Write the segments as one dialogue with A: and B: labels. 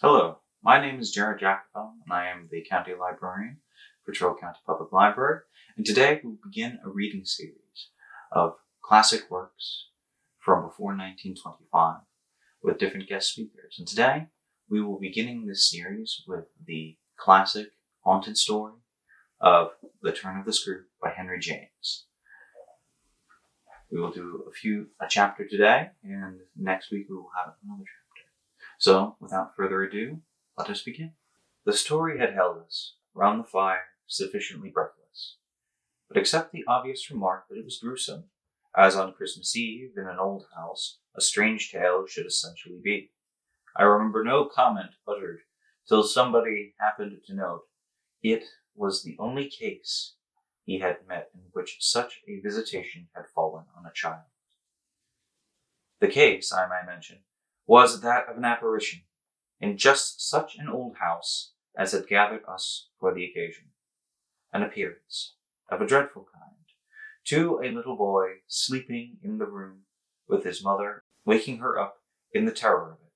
A: Hello, my name is Jacavone, and I am the County Librarian for Tyrrell County Public Library, and today we'll begin a reading series of classic works from before 1925 with different guest speakers. And today we will be beginning this series with the classic haunted story of The Turn of the Screw by Henry James. We will do a chapter today, and next week we will have another chapter. So, without further ado, let us begin. The story had held us, round the fire, sufficiently breathless. But except the obvious remark that it was gruesome, as on Christmas Eve in an old house a strange tale should essentially be, I remember no comment uttered till somebody happened to note it was the only case he had met in which such a visitation had fallen on a child. The case, I may mention, was that of an apparition in just such an old house as had gathered us for the occasion. An appearance of a dreadful kind to a little boy sleeping in the room with his mother, waking her up in the terror of it,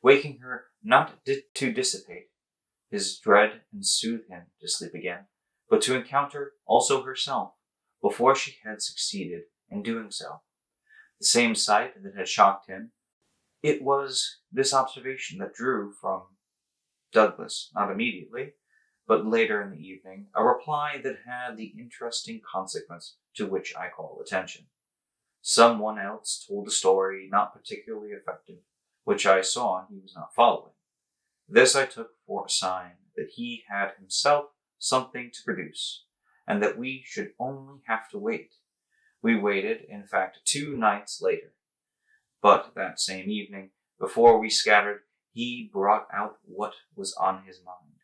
A: waking her not to dissipate his dread and soothe him to sleep again, but to encounter also herself before she had succeeded in doing so. The same sight that had shocked him. It was this observation that drew from Douglas, not immediately, but later in the evening, a reply that had the interesting consequence to which I call attention. Someone else told a story not particularly effective, which I saw he was not following. This I took for a sign that he had himself something to produce, and that we should only have to wait. We waited, in fact, 2 nights later. But that same evening, before we scattered, he brought out what was on his mind.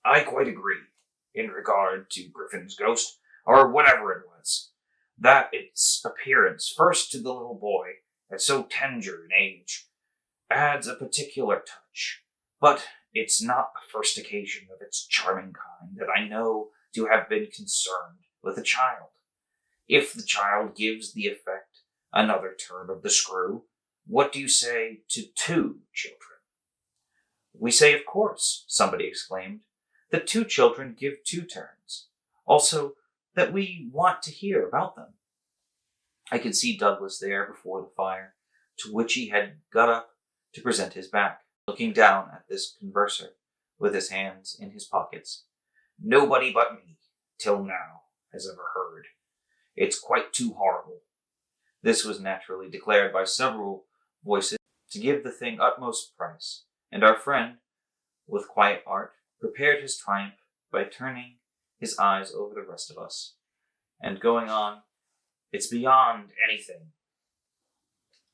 A: I quite agree, in regard to Griffin's ghost, or whatever it was, that its appearance, first to the little boy, at so tender an age, adds a particular touch. But it's not the first occasion of its charming kind that I know to have been concerned with a child. If the child gives the effect another turn of the screw, what do you say to 2 children? We say, of course, somebody exclaimed, that 2 children give 2 turns. Also, that we want to hear about them. I could see Douglas there before the fire, to which he had got up to present his back, looking down at this converser, with his hands in his pockets. Nobody but me, till now, has ever heard. It's quite too horrible. This was naturally declared by several voices to give the thing utmost price, and our friend, with quiet art, prepared his triumph by turning his eyes over the rest of us, and going on, it's beyond anything.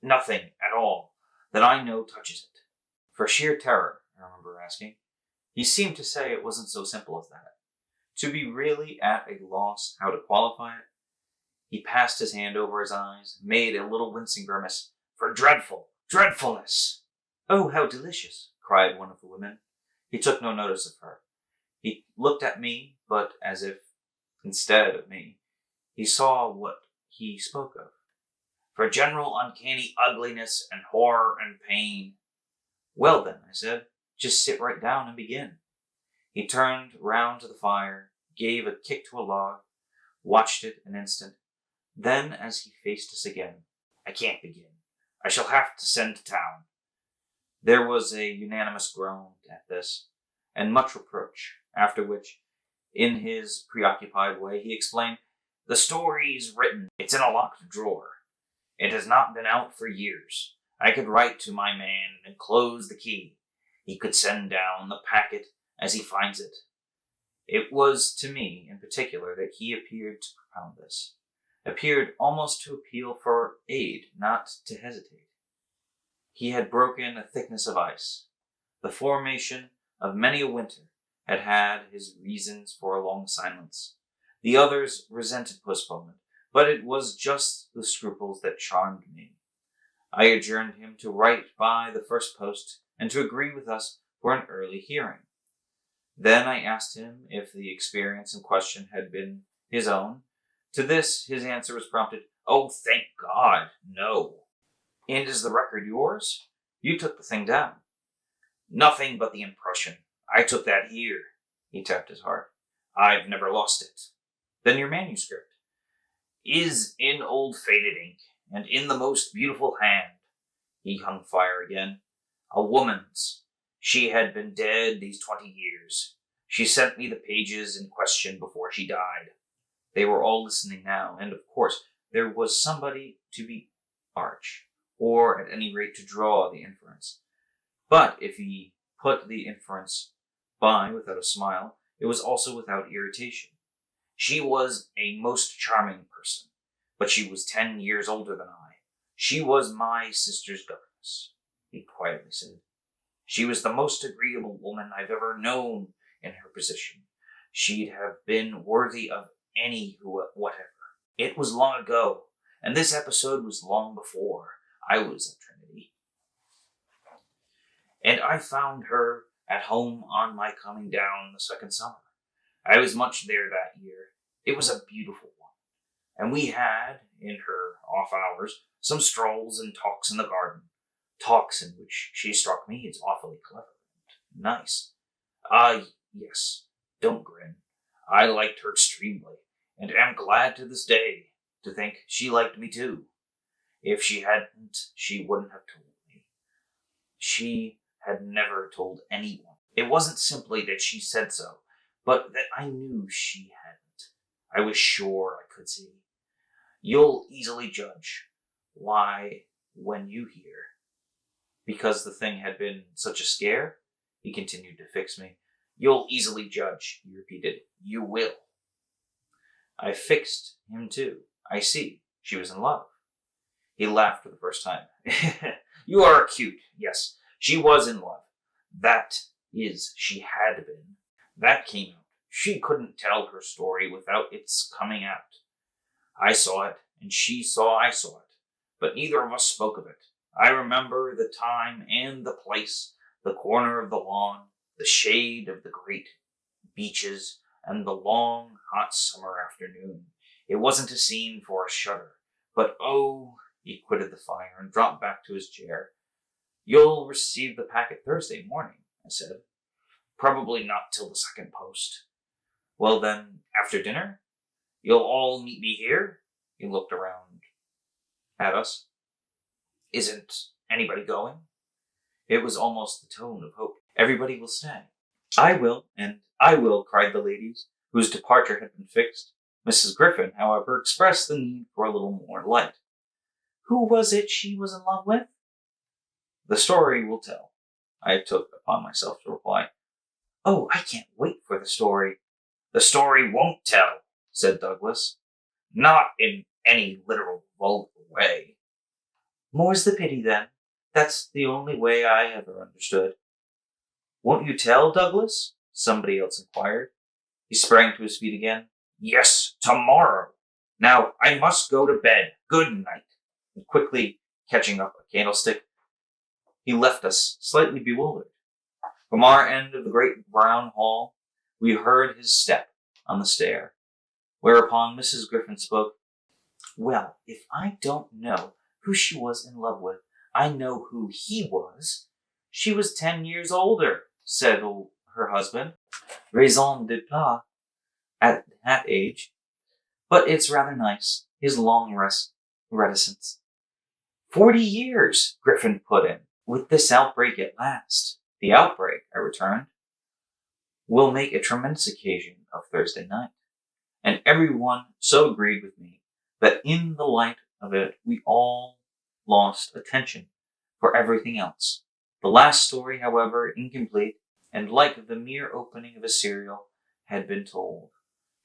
A: Nothing at all that I know touches it. For sheer terror, I remember asking. He seemed to say it wasn't so simple as that. To be really at a loss how to qualify it, he passed his hand over his eyes, made a little wincing grimace. For dreadfulness! Oh, how delicious, cried one of the women. He took no notice of her. He looked at me, but as if, instead of me, he saw what he spoke of. For general uncanny ugliness and horror and pain. Well then, I said, just sit right down and begin. He turned round to the fire, gave a kick to a log, watched it an instant. Then, as he faced us again, I can't begin. I shall have to send to town. There was a unanimous groan at this, and much reproach, after which, in his preoccupied way, he explained, The story's written. It's in a locked drawer. It has not been out for years. I could write to my man and close the key. He could send down the packet as he finds it. It was to me, in particular, that he appeared to propound this. Appeared almost to appeal for aid, not to hesitate. He had broken a thickness of ice. The formation of many a winter had had his reasons for a long silence. The others resented postponement, but it was just the scruples that charmed me. I adjourned him to write by the first post and to agree with us for an early hearing. Then I asked him if the experience in question had been his own. To this, his answer was prompted, Oh, thank God, no. And is the record yours? You took the thing down.
B: Nothing but the impression. I took that here. He tapped his heart. I've never lost it.
A: Then your manuscript
B: Is in old faded ink, and in the most beautiful hand. He hung fire again. A woman's. She had been dead these 20 years. She sent me the pages in question before she died.
A: They were all listening now, and of course there was somebody to be arch, or at any rate to draw the inference. But if he put the inference by without a smile, it was also without irritation.
B: She was a most charming person, but she was 10 years older than I. She was my sister's governess, he quietly said. She was the most agreeable woman I've ever known in her position. She'd have been worthy of any whatever. It was long ago, and this episode was long before I was at Trinity. And I found her at home on my coming down the second summer. I was much there that year. It was a beautiful one. And we had, in her off hours, some strolls and talks in the garden. Talks in which she struck me as awfully clever and nice. Yes, don't grin. I liked her extremely, and am glad to this day to think she liked me too. If she hadn't, she wouldn't have told me. She had never told anyone. It wasn't simply that she said so, but that I knew she hadn't. I was sure I could see. You'll easily judge why when you hear.
A: Because the thing had been such a scare? He continued to fix me.
B: You'll easily judge, he repeated. You will.
A: I fixed him too. I see. She was in love. He laughed for the first time.
B: You are cute. Yes, she was in love. That is, she had been. That came out. She couldn't tell her story without its coming out. I saw it, and she saw I saw it, but neither of us spoke of it. I remember the time and the place, the corner of the lawn, the shade of the great beeches, and the long, hot summer afternoon. It wasn't a scene for a shudder, but oh, he quitted the fire and dropped back to his chair.
A: You'll receive the packet Thursday morning, I said.
B: Probably not till the second post.
A: Well then, after dinner?
B: You'll all meet me here?
A: He looked around at us.
B: Isn't anybody going?
A: It was almost the tone of hope. Everybody will stay. I will, and I will, cried the ladies, whose departure had been fixed. Mrs. Griffin, however, expressed the need for a little more light.
C: Who was it she was in love with?
A: The story will tell, I took upon myself to reply.
C: Oh, I can't wait for the story.
B: The story won't tell, said Douglas. Not in any literal vulgar way.
C: More's the pity, then. That's the only way I ever understood.
A: Won't you tell, Douglas? Somebody else inquired. He sprang to his feet again.
B: Yes, tomorrow. Now, I must go to bed. Good night.
A: And quickly catching up a candlestick, he left us slightly bewildered. From our end of the great brown hall, we heard his step on the stair, whereupon Mrs. Griffin spoke.
C: Well, if I don't know who she was in love with, I know who he was. She was 10 years older, said her husband. Raison d'etre at that age. But it's rather nice, his long reticence.
A: 40 years, Griffin put in.
C: With this outbreak at last.
A: The outbreak, I returned, will make a tremendous occasion of Thursday night. And everyone so agreed with me that in the light of it we all lost attention for everything else. The last story, however, incomplete, and like the mere opening of a serial, had been told.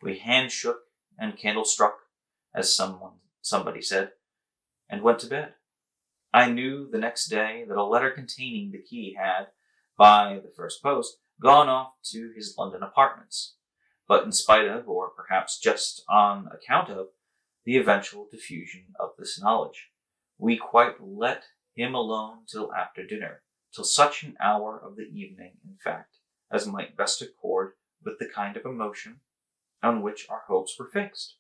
A: We hand-shook and candle-struck, as somebody said, and went to bed. I knew the next day that a letter containing the key had, by the first post, gone off to his London apartments, but in spite of, or perhaps just on account of, the eventual diffusion of this knowledge, we quite let him alone till after dinner, till such an hour of the evening, in fact, as might best accord with the kind of emotion on which our hopes were fixed.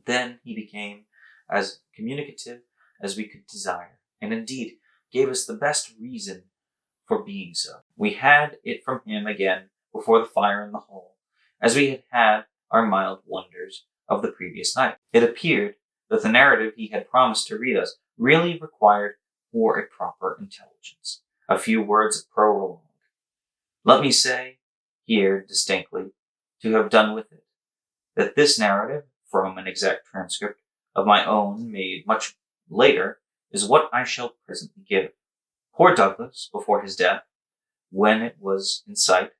A: Then he became as communicative as we could desire, and indeed gave us the best reason
C: for being so. We had it from him again before the fire in the hall, as we had had our mild wonders of the previous night. It appeared that the narrative he had promised to read us really required for a proper intelligence a few words of prologue. Let me say here distinctly, to have done with it, that this narrative, from an exact transcript of my own made much later, is what I shall presently give. Poor Douglas, before his death, when it was in sight,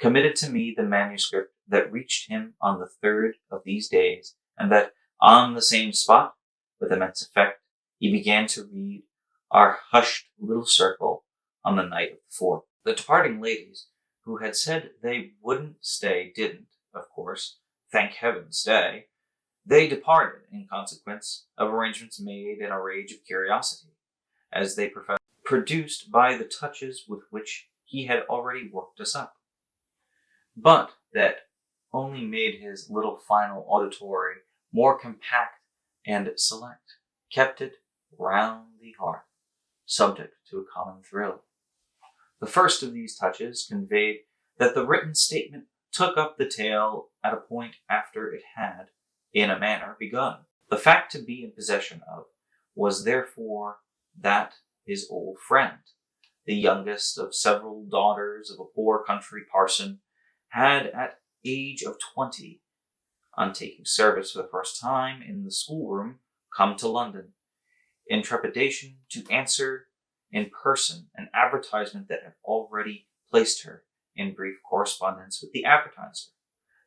C: committed to me the manuscript that reached him on the 3rd of these days, and that on the same spot, with immense effect, he began to read our hushed little circle on the night of the 4th. The departing ladies, who had said they wouldn't stay, didn't, of course, thank heaven, stay. They departed in consequence of arrangements made in a rage of curiosity, as they professed, produced by the touches with which he had already worked us up, but that only made his little final auditory more compact and select, kept it round the hearth, subject to a common thrill. The first of these touches conveyed that the written statement took up the tale at a point after it had, in a manner, begun. The fact to be in possession of was therefore that his old friend, the youngest of several daughters of a poor country parson, had at age of 20, on taking service for the first time in the schoolroom, come to London, in trepidation to answer in person an advertisement that had already placed her in brief correspondence with the advertiser.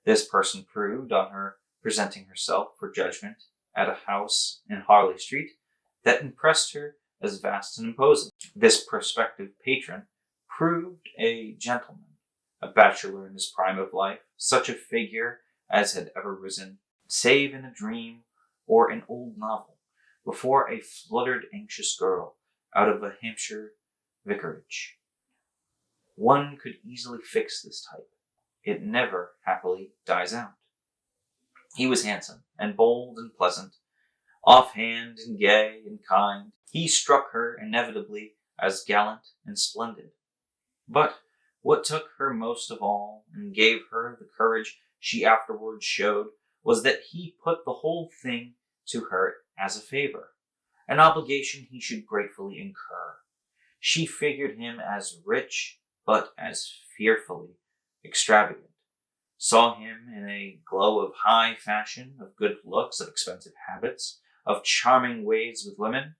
C: This person proved, on her presenting herself for judgment at a house in Harley Street, that impressed her as vast and imposing. This prospective patron proved a gentleman, a bachelor in his prime of life, such a figure as had ever risen, save in a dream or an old novel, before a fluttered anxious girl out of a Hampshire vicarage. One could easily fix this type. It never, happily, dies out. He was handsome and bold and pleasant, offhand and gay and kind. He struck her inevitably as gallant and splendid. But what took her most of all, and gave her the courage she afterwards showed, was that he put the whole thing to her as a favor, an obligation he should gratefully incur. She figured him as rich, but as fearfully extravagant, saw him in a glow of high fashion, of good looks, of expensive habits, of charming ways with women.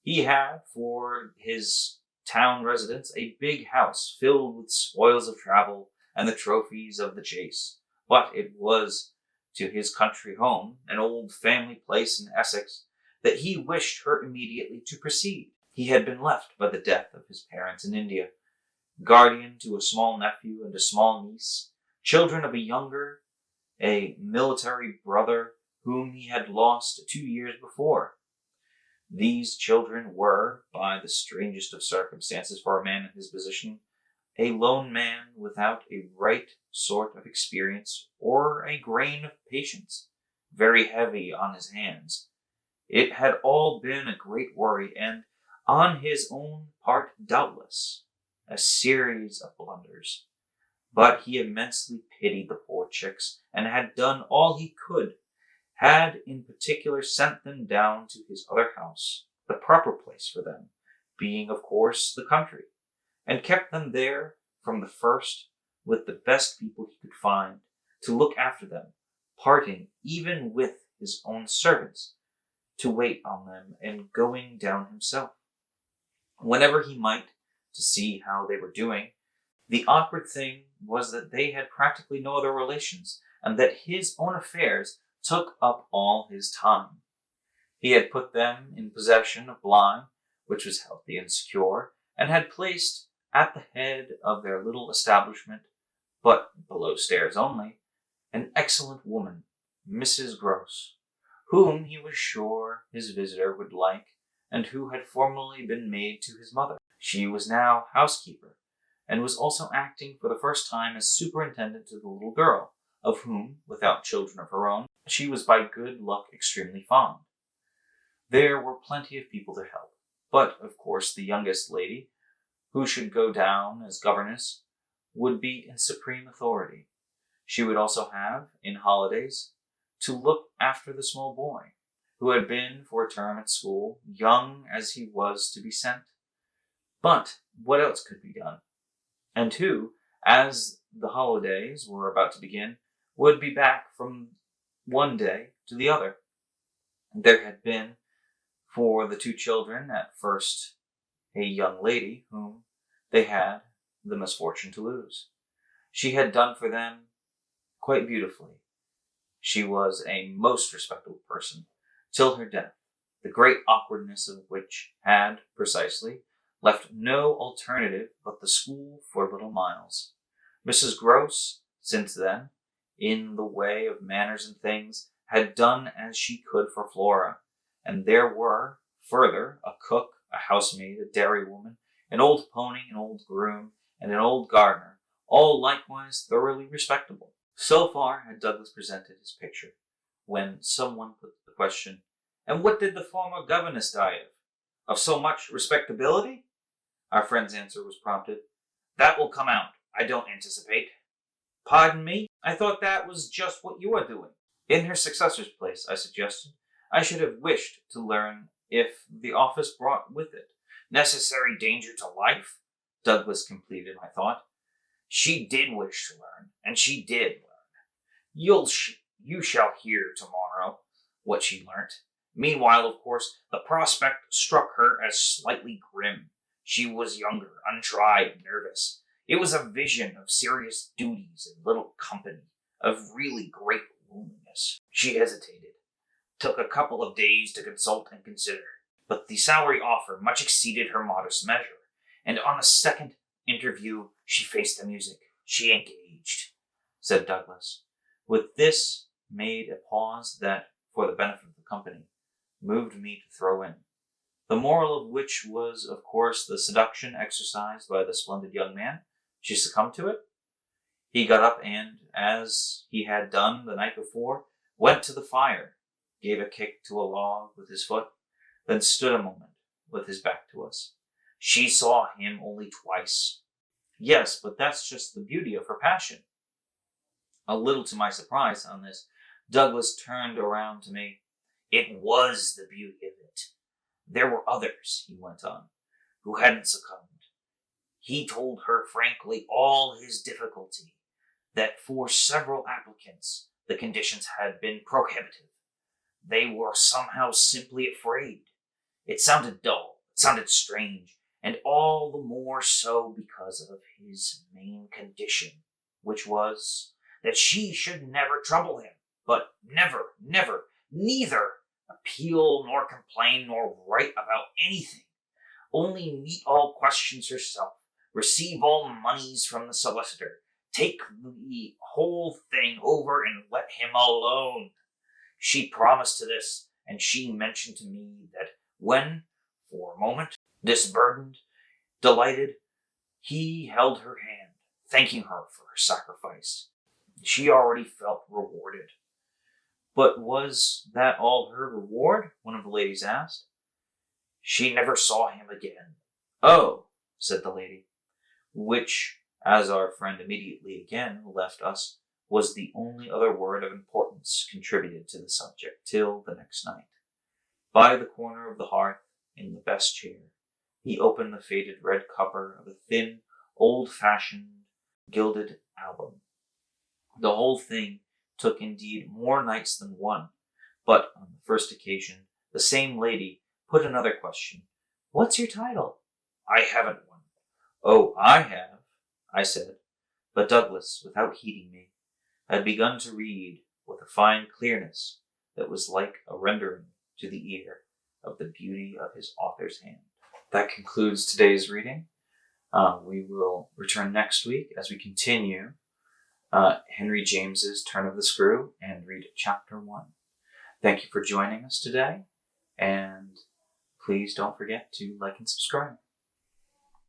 C: He had, for his town residence, a big house filled with spoils of travel and the trophies of the chase, but it was to his country home, an old family place in Essex, that he wished her immediately to proceed. He had been left by the death of his parents in India, guardian to a small nephew and a small niece, children of a military brother whom he had lost 2 years before. These children were, by the strangest of circumstances for a man in his position, a lone man without a right sort of experience or a grain of patience, very heavy on his hands. It had all been a great worry, and on his own part, doubtless, a series of blunders. But he immensely pitied the poor chicks, and had done all he could, had in particular sent them down to his other house, the proper place for them, being of course the country, and kept them there from the first with the best people he could find to look after them, parting even with his own servants to wait on them, and going down himself, whenever he might, to see how they were doing. The awkward thing was that they had practically no other relations, and that his own affairs took up all his time. He had put them in possession of Blythe, which was healthy and secure, and had placed at the head of their little establishment, but below stairs only, an excellent woman, Mrs. Gross, whom he was sure his visitor would like, and who had formerly been maid to his mother. She was now housekeeper, and was also acting for the first time as superintendent to the little girl, of whom, without children of her own, she was by good luck extremely fond. There were plenty of people to help, but of course the youngest lady, who should go down as governess, would be in supreme authority. She would also have, in holidays, to look after the small boy, who had been for a term at school, young as he was to be sent. But what else could be done? And who, as the holidays were about to begin, would be back from one day to the other? There had been, for the two children, at first a young lady whom they had the misfortune to lose. She had done for them quite beautifully. She was a most respectable person till her death, the great awkwardness of which had, precisely, left no alternative but the school for little Miles. Mrs. Gross, since then, in the way of manners and things, had done as she could for Flora, and there were, further, a cook, a housemaid, a dairywoman, an old pony, an old groom, and an old gardener, all likewise thoroughly respectable. So far had Douglas presented his picture, when someone put the question, "And what did the former governess die of? Of so much respectability?" Our friend's answer was prompted, "That will come out, I don't anticipate." "Pardon me? I thought that was just what you are doing." "In her successor's place," I suggested, "I should have wished to learn if the office brought with it necessary danger to life," Douglas completed my thought. "She did wish to learn, and she did learn. You shall hear tomorrow what she learnt. Meanwhile, of course, the prospect struck her as slightly grim. She was younger, untried, nervous. It was a vision of serious duties and little company, of really great loneliness. She hesitated, took a couple of days to consult and consider. But the salary offer much exceeded her modest measure, and on the second interview she faced the music. She engaged," said Douglas. With this made a pause that, for the benefit of the company, moved me to throw in, the moral of which was, of course, the seduction exercised by the splendid young man. She succumbed to it. He got up and, as he had done the night before, went to the fire, gave a kick to a log with his foot, then stood a moment with his back to us. She saw him only twice. Yes, but that's just the beauty of her passion. A little to my surprise on this, Douglas turned around to me. "It was the beauty of it. There were others," he went on, "who hadn't succumbed. He told her frankly all his difficulty, that for several applicants the conditions had been prohibitive. They were somehow simply afraid. It sounded dull, it sounded strange, and all the more so because of his main condition, which was that she should never trouble him, but never, neither appeal nor complain nor write about anything, only meet all questions herself, receive all moneys from the solicitor, take the whole thing over and let him alone. She promised to this, and she mentioned to me that when, for a moment, disburdened, delighted, he held her hand, thanking her for her sacrifice, she already felt rewarded." "But was that all her reward?" one of the ladies asked. "She never saw him again." "Oh," said the lady, which, as our friend immediately again left us, was the only other word of importance contributed to the subject till the next night. By the corner of the hearth, in the best chair, he opened the faded red cover of a thin, old-fashioned, gilded album. The whole thing took indeed more nights than one, but on the first occasion the same lady put another question. "What's your title?" "I haven't one." "Oh, I have," I said, but Douglas, without heeding me, had begun to read with a fine clearness that was like a rendering to the ear of the beauty of his author's hand. That concludes today's reading. We will return next week as we continue Henry James's Turn of the Screw and read chapter 1. Thank you for joining us today, and please don't forget to like and subscribe.